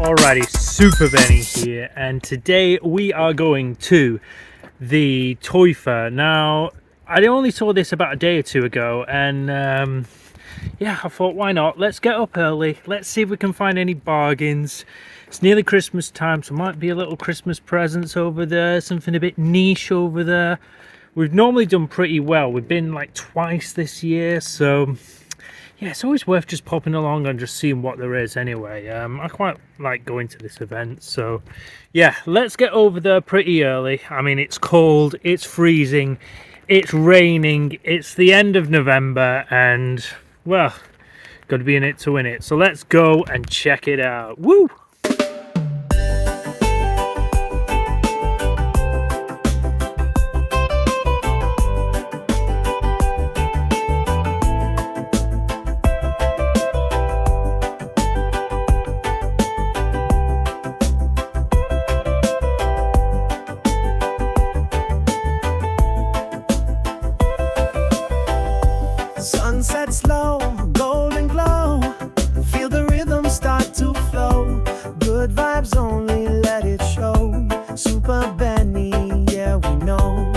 Alrighty, Super Benny here, and today we are going to the Toy Fair. Now, I only saw this about a day or two ago, and yeah, I thought, why not? Let's get up early, let's see if we can find any bargains. It's nearly Christmas time, so might be a little Christmas presents over there, something a bit niche over there. We've normally done pretty well. We've been like twice this year, so yeah, it's always worth just popping along and just seeing what there is anyway. I quite like going to this event, so yeah, let's get over there pretty early. I mean, it's cold, it's freezing, it's raining, it's the end of November, and well, got to be in it to win it. So let's go and check it out. Woo! Sunset slow, golden glow. Feel the rhythm start to flow. Good vibes only, let it show. Super Benny, yeah, we know.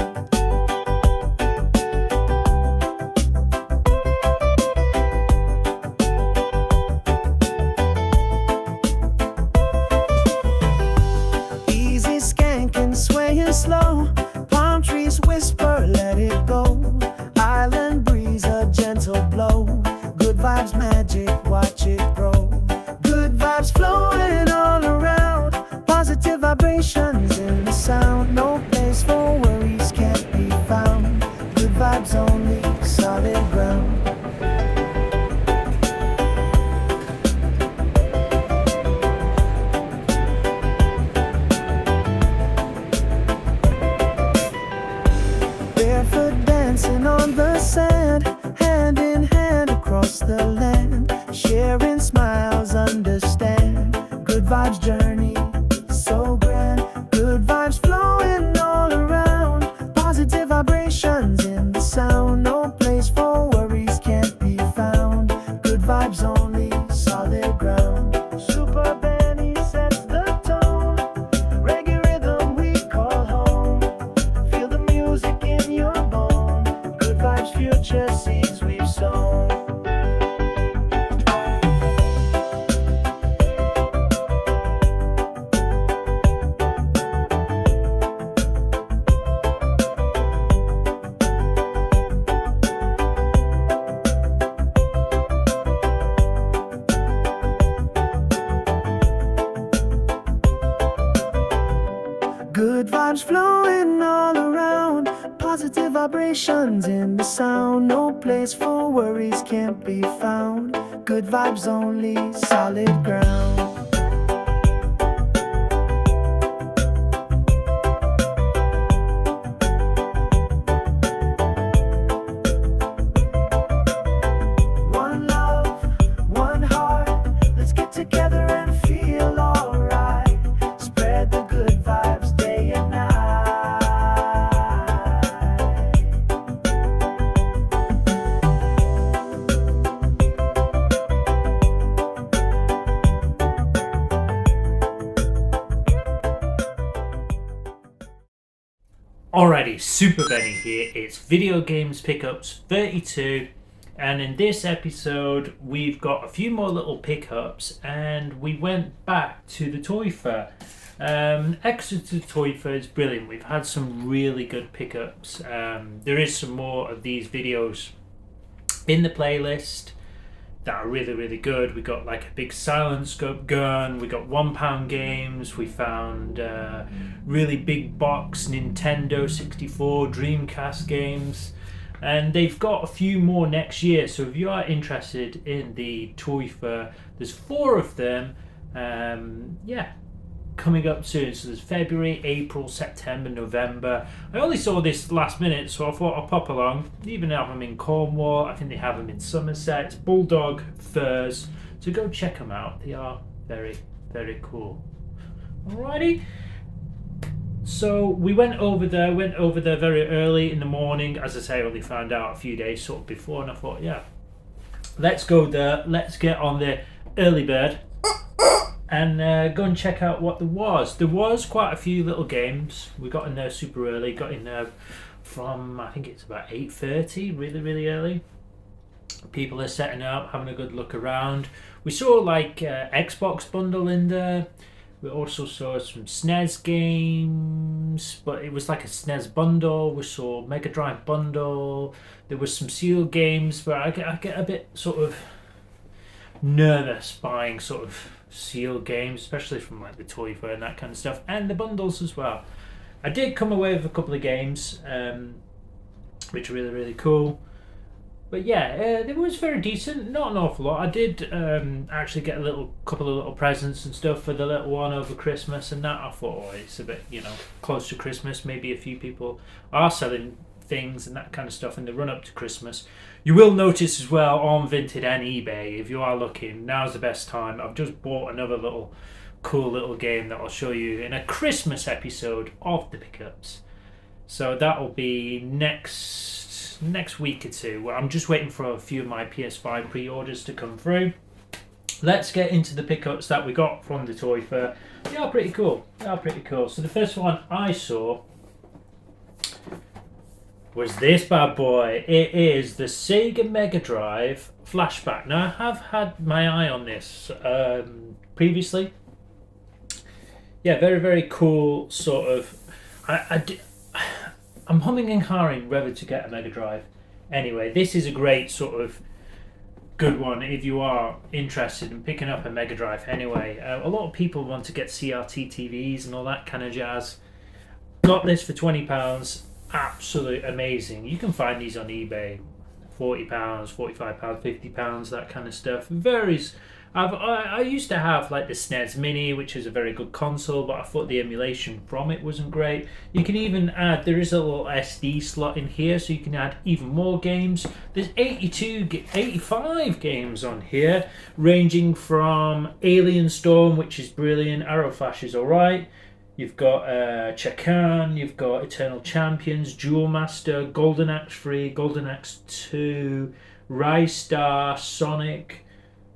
Easy skanking, swaying slow. Palm trees whisper, let it go. Island breeze, a gentle blow. Good vibes magic, watch it grow. Good vibes flowing all around. Positive vibrations in the sound. No place for worries can't be found. Good vibes only, solid ground. Barefoot dancing on the sand, hand in hand across the land, sharing smiles, understand. Good vibes journey, so grand. Good vibes flowing all around. Positive vibrations in the sound. No place for worries can't be found. Good vibes only, solid ground. Super Benny sets the tone. Reggae rhythm we call home. Feel the music in your bone. Good vibes, future seeds we've sown. Good vibes flowing all around. Positive vibrations in the sound. No place for worries can't be found. Good vibes only, solid ground. One love, one heart. Let's get together and feel alright. Spread the good vibes day and night. Alrighty, Super Benny here. It's Video Games Pickups 32, and in this episode we've got a few more little pickups, and we went back to the Toy Fair. Exeter Toy Fair is brilliant. We've had some really good pickups. There is some more of these videos in the playlist that are really good. We got like a big silent scope gun, we got £1 games, we found really big box Nintendo 64, Dreamcast games, and they've got a few more next year. So if you are interested in the Toy Fair, there's 4 of them, yeah, coming up soon. So there's February, April, September, November. I only saw this last minute, so I thought I'll pop along. They even have them in Cornwall. I think they have them in Somerset. Bulldog Furs. So go check them out. They are very cool. Alrighty. So we went over there very early in the morning. As I say, I only found out a few days sort of before, and I thought, yeah, let's go there. Let's get on the early bird and go and check out what there was. There was quite a few little games. We got in there super early. Got in there from, I think it's about 8:30, really early. People are setting up, having a good look around. We saw like Xbox bundle in there. We also saw some SNES games, but it was like a SNES bundle. We saw Mega Drive bundle. There was some sealed games, but I get a bit sort of nervous buying sort of sealed games, especially from like the Toy Fair and that kind of stuff, and the bundles as well. I did come away with a couple of games, which are really cool. But yeah, it was very decent. Not an awful lot. I did actually get a couple of little presents and stuff for the little one over Christmas, and that I thought, oh, it's a bit, close to Christmas. Maybe a few people are selling things and that kind of stuff in the run up to Christmas. You will notice as well on Vinted and eBay, if you are looking, now's the best time. I've just bought another cool little game that I'll show you in a Christmas episode of the pickups. So that'll be next week or two. I'm just waiting for a few of my PS5 pre-orders to come through. Let's get into the pickups that we got from the Toy Fair. They are pretty cool. So the first one I saw was this bad boy. It is the Sega Mega Drive Flashback. Now I have had my eye on this previously. Yeah, very cool sort of. I'm humming and hawing whether to get a Mega Drive. Anyway, this is a great sort of good one if you are interested in picking up a Mega Drive. Anyway, a lot of people want to get CRT TVs and all that kind of jazz. Got this for £20. Absolutely amazing. You can find these on eBay, £40, £45, £50, that kind of stuff. Varies. I used to have like the SNES Mini, which is a very good console, but I thought the emulation from it wasn't great. You can even add, there is a little SD slot in here, so you can add even more games. There's 85 games on here, ranging from Alien Storm, which is brilliant, Arrow Flash is alright. You've got Chakan, you've got Eternal Champions, Duel Master, Golden Axe 3, Golden Axe 2, Rise Star, Sonic,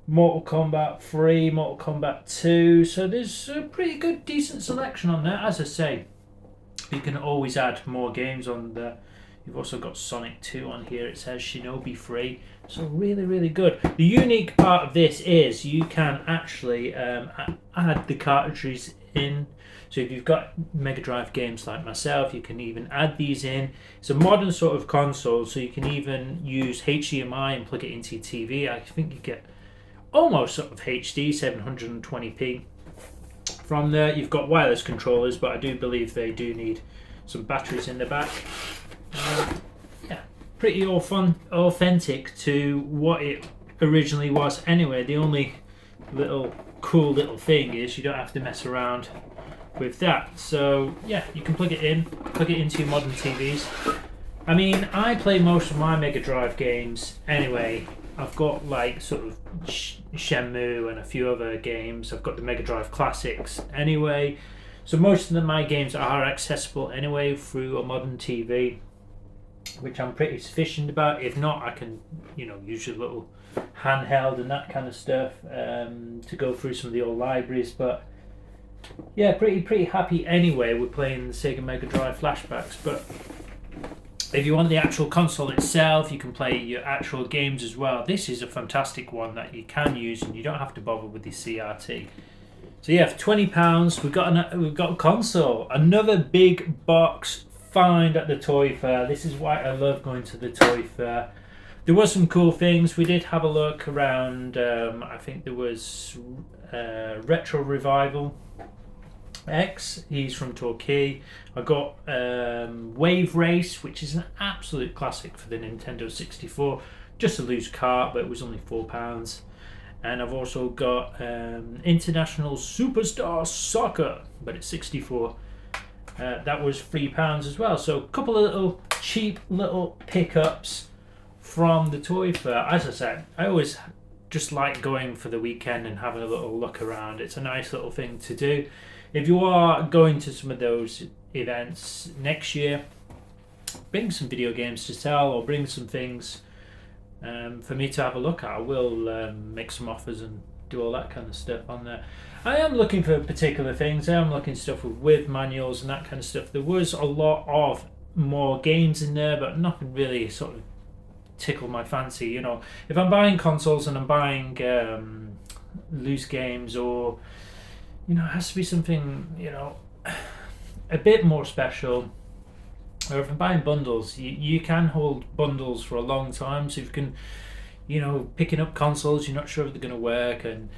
Mortal Kombat 3, Mortal Kombat 2. So there's a pretty good, decent selection on there. As I say, you can always add more games on there. You've also got Sonic 2 on here. It says Shinobi 3. So really good. The unique part of this is you can actually add the cartridges in. So if you've got Mega Drive games like myself, you can even add these in. It's a modern sort of console, so you can even use HDMI and plug it into your TV. I think you get almost sort of HD, 720p. From there, you've got wireless controllers, but I do believe they do need some batteries in the back. Yeah, pretty authentic to what it originally was. Anyway, the only cool little thing is you don't have to mess around with that. So yeah, you can plug it into your modern TVs. I mean, I play most of my Mega Drive games anyway. I've got like sort of Shenmue and a few other games. I've got the Mega Drive Classics anyway. So most of my games are accessible anyway through a modern TV, which I'm pretty sufficient about. If not, I can, use a little handheld and that kind of stuff to go through some of the old libraries. But yeah, pretty happy anyway with playing the Sega Mega Drive Flashbacks. But if you want the actual console itself, you can play your actual games as well. This is a fantastic one that you can use, and you don't have to bother with the CRT. So yeah, for £20, we've got a console. Another big box find at the Toy Fair. This is why I love going to the Toy Fair. There were some cool things. We did have a look around. I think there was Retro Revival X. He's from Torquay. I got Wave Race, which is an absolute classic for the Nintendo 64. Just a loose cart, but it was only £4. And I've also got International Superstar Soccer, but it's 64. That was £3 as well. So a couple of little cheap little pickups from the Toy Fair. As I said, I always just like going for the weekend and having a little look around. It's a nice little thing to do. If you are going to some of those events next year, bring some video games to sell or bring some things for me to have a look at. I will make some offers and do all that kind of stuff on there. I am looking for particular things. I am looking stuff with manuals and that kind of stuff. There was a lot of more games in there, but nothing really sort of tickled my fancy. You know, if I'm buying consoles and I'm buying loose games, or you know, it has to be something, you know, a bit more special. Or if I'm buying bundles, you can hold bundles for a long time. So if you can, you know, picking up consoles, you're not sure if they're going to work, and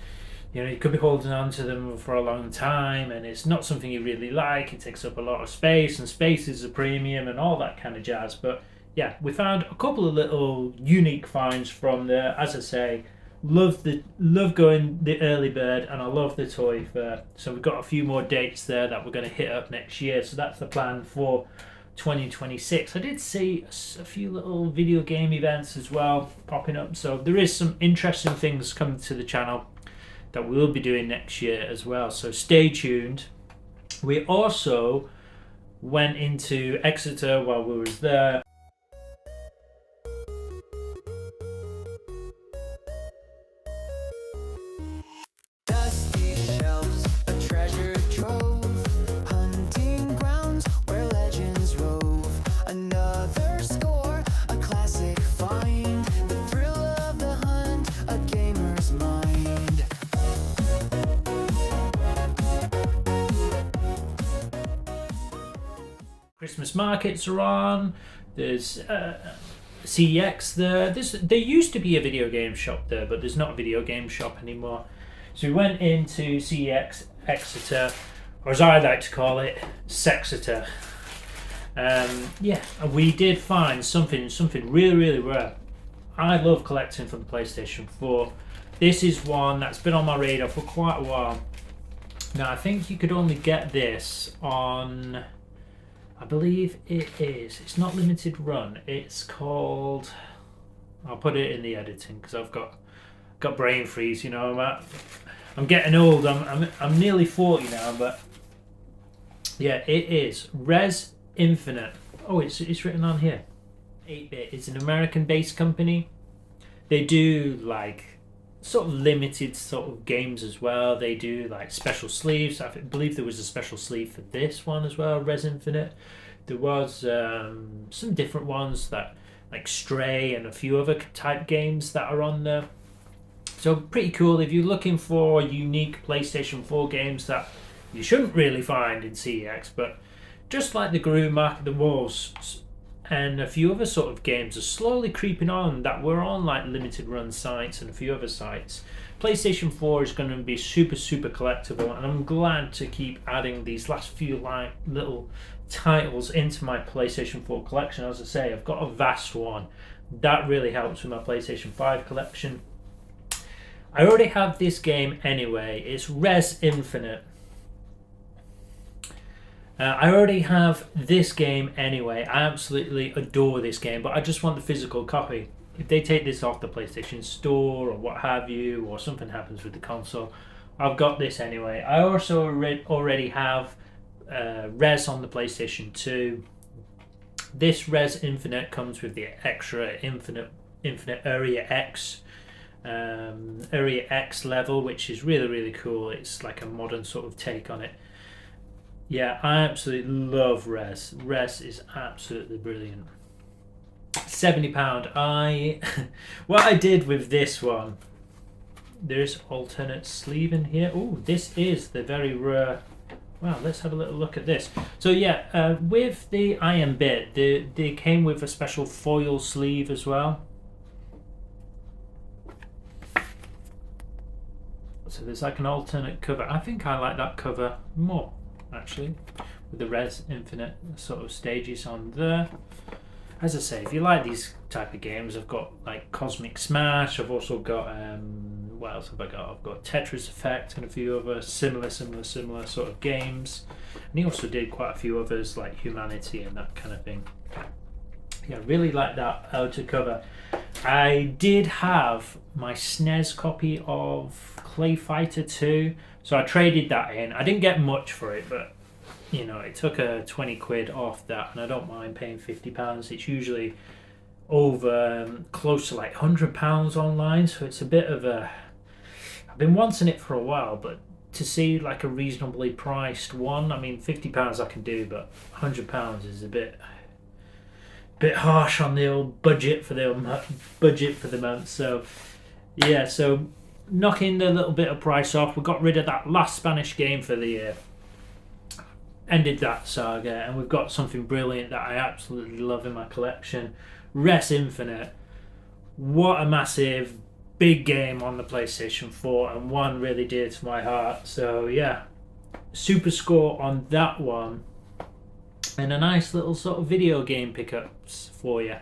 you know, you could be holding on to them for a long time, and it's not something you really like. It takes up a lot of space, and space is a premium, and all that kind of jazz. But yeah, we found a couple of little unique finds from there. As I say, love going the early bird, and I love the toy fair. So we've got a few more dates there that we're going to hit up next year. So that's the plan for 2026. I did see a few little video game events as well popping up, so there is some interesting things coming to the channel that we'll be doing next year as well, so stay tuned. We also went into Exeter while we was there. Dusty shelves, a treasure trove, hunting grounds where legends rove. Another score, a classic find, the thrill of the hunt, a gamer's mind. Christmas markets are on. There's CEX there. There used to be a video game shop there, but there's not a video game shop anymore. So we went into CEX Exeter, or as I like to call it, Sexeter. Yeah, and we did find something really rare. I love collecting for the PlayStation 4. This is one that's been on my radar for quite a while. Now I think you could only get this on, I believe it's not limited run. It's called, I'll put it in the editing because I've got brain freeze, you know. I'm getting old. I'm nearly 40 now, but yeah, it is Res Infinite. Oh, it's written on here. 8-bit. It's an American-based company. They do like sort of limited sort of games as well. They do like special sleeves. I believe there was a special sleeve for this one as well, Res Infinite. There was some different ones that like Stray and a few other type games that are on there. So pretty cool if you're looking for unique PlayStation 4 games that you shouldn't really find in CEX, but just like the Guru Mark of the Wolves and a few other sort of games are slowly creeping on that were on like limited run sites and a few other sites. PlayStation 4 is going to be super collectible, and I'm glad to keep adding these last few like little titles into my PlayStation 4 collection. As I say, I've got a vast one. That really helps with my PlayStation 5 collection. I already have this game anyway. It's Res Infinite. I already have this game anyway. I absolutely adore this game, but I just want the physical copy. If they take this off the PlayStation Store or what have you, or something happens with the console, I've got this anyway. I also already have Res on the PlayStation 2. This Res Infinite comes with the extra Infinite Area X level, which is really cool. It's like a modern sort of take on it. Yeah, I absolutely love Res. Res is absolutely brilliant. £70. What I did with this one, there's alternate sleeve in here. Oh, this is the very rare. Wow, let's have a little look at this. So yeah, with the Iron Bit, they came with a special foil sleeve as well. So there's like an alternate cover. I think I like that cover more, actually, with the Res Infinite sort of stages on there. As I say, if you like these type of games, I've got like Cosmic Smash. I've also got what else have I got? I've got Tetris Effect and a few other similar sort of games. And he also did quite a few others like Humanity and that kind of thing. Yeah, really like that outer cover. I did have my SNES copy of Clay Fighter 2, so I traded that in. I didn't get much for it, but you know, it took a 20 quid off that, and I don't mind paying £50. It's usually over close to like £100 online, so it's a bit of a I've been wanting it for a while, but to see like a reasonably priced one, I mean, £50 I can do, but £100 is a bit harsh on the old budget for the month. So yeah, so knocking the little bit of price off, we got rid of that last Spanish game for the year, ended that saga, and we've got something brilliant that I absolutely love in my collection, Res Infinite. What a massive big game on the PlayStation 4, and one really dear to my heart. So yeah, super score on that one, and a nice little sort of video game pickups for you.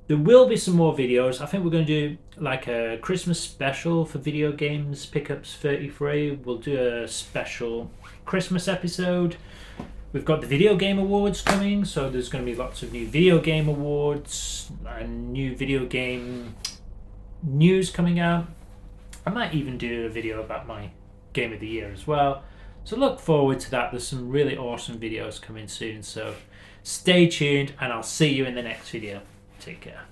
There will be some more videos. I think we're going to do like a Christmas special for video games pickups 33. We'll do a special Christmas episode. We've got the video game awards coming, so there's going to be lots of new video game awards and new video game news coming out. I might even do a video about my game of the year as well. So look forward to that. There's some really awesome videos coming soon. So stay tuned, and I'll see you in the next video. Take care.